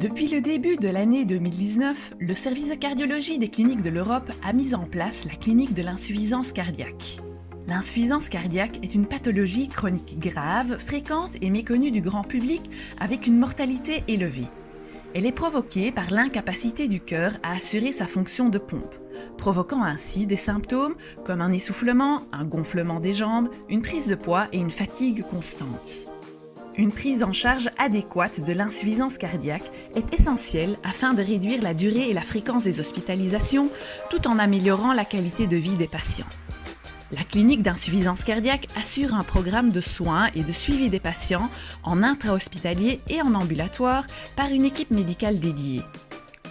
Depuis le début de l'année 2019, le service de cardiologie des cliniques de l'Europe a mis en place la clinique de l'insuffisance cardiaque. L'insuffisance cardiaque est une pathologie chronique grave, fréquente et méconnue du grand public avec une mortalité élevée. Elle est provoquée par l'incapacité du cœur à assurer sa fonction de pompe, provoquant ainsi des symptômes comme un essoufflement, un gonflement des jambes, une prise de poids et une fatigue constante. Une prise en charge adéquate de l'insuffisance cardiaque est essentielle afin de réduire la durée et la fréquence des hospitalisations tout en améliorant la qualité de vie des patients. La clinique d'insuffisance cardiaque assure un programme de soins et de suivi des patients en intra-hospitalier et en ambulatoire par une équipe médicale dédiée.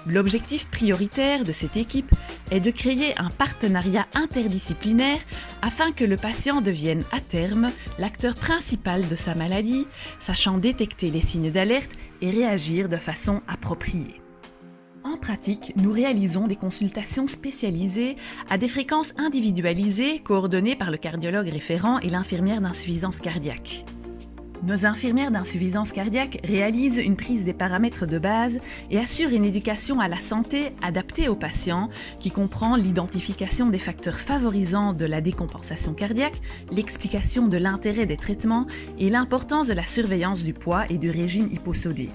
L'objectif prioritaire de cette équipe est de créer un partenariat interdisciplinaire afin que le patient devienne à terme l'acteur principal de sa maladie, sachant détecter les signes d'alerte et réagir de façon appropriée. En pratique, nous réalisons des consultations spécialisées à des fréquences individualisées coordonnées par le cardiologue référent et l'infirmière d'insuffisance cardiaque. Nos infirmières d'insuffisance cardiaque réalisent une prise des paramètres de base et assurent une éducation à la santé adaptée aux patients qui comprend l'identification des facteurs favorisants de la décompensation cardiaque, l'explication de l'intérêt des traitements et l'importance de la surveillance du poids et du régime hyposodé.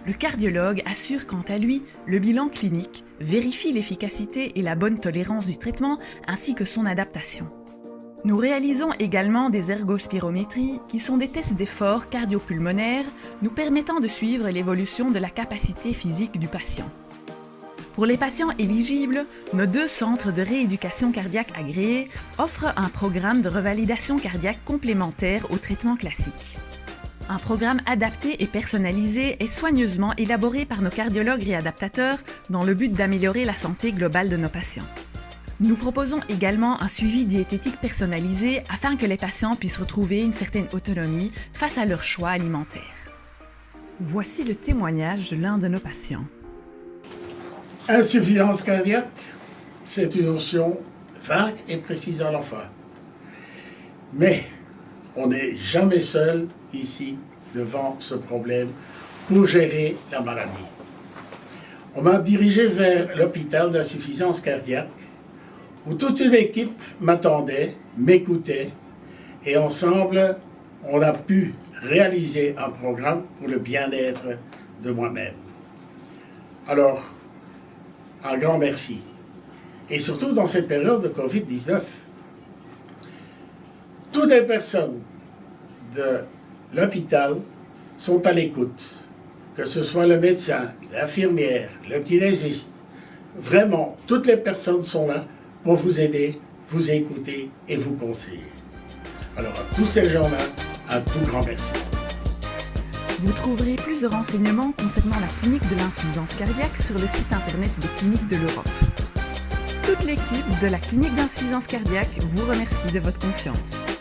Le cardiologue assure quant à lui le bilan clinique, vérifie l'efficacité et la bonne tolérance du traitement ainsi que son adaptation. Nous réalisons également des ergospirométries qui sont des tests d'effort cardio-pulmonaire nous permettant de suivre l'évolution de la capacité physique du patient. Pour les patients éligibles, nos 2 centres de rééducation cardiaque agréés offrent un programme de revalidation cardiaque complémentaire au traitement classique. Un programme adapté et personnalisé est soigneusement élaboré par nos cardiologues réadaptateurs dans le but d'améliorer la santé globale de nos patients. Nous proposons également un suivi diététique personnalisé afin que les patients puissent retrouver une certaine autonomie face à leurs choix alimentaires. Voici le témoignage de l'un de nos patients. Insuffisance cardiaque, c'est une notion vague et précise à la fois. Mais on n'est jamais seul ici devant ce problème pour gérer la maladie. On m'a dirigé vers l'hôpital d'insuffisance cardiaque où toute une équipe m'attendait, m'écoutait et ensemble, on a pu réaliser un programme pour le bien-être de moi-même. Alors, un grand merci. Et surtout dans cette période de Covid-19, toutes les personnes de l'hôpital sont à l'écoute, que ce soit le médecin, l'infirmière, le kinésiste. Vraiment, toutes les personnes sont là pour vous aider, vous écouter et vous conseiller. Alors à tous ces gens-là, un tout grand merci. Vous trouverez plus de renseignements concernant la clinique de l'insuffisance cardiaque sur le site internet des cliniques de l'Europe. Toute l'équipe de la clinique d'insuffisance cardiaque vous remercie de votre confiance.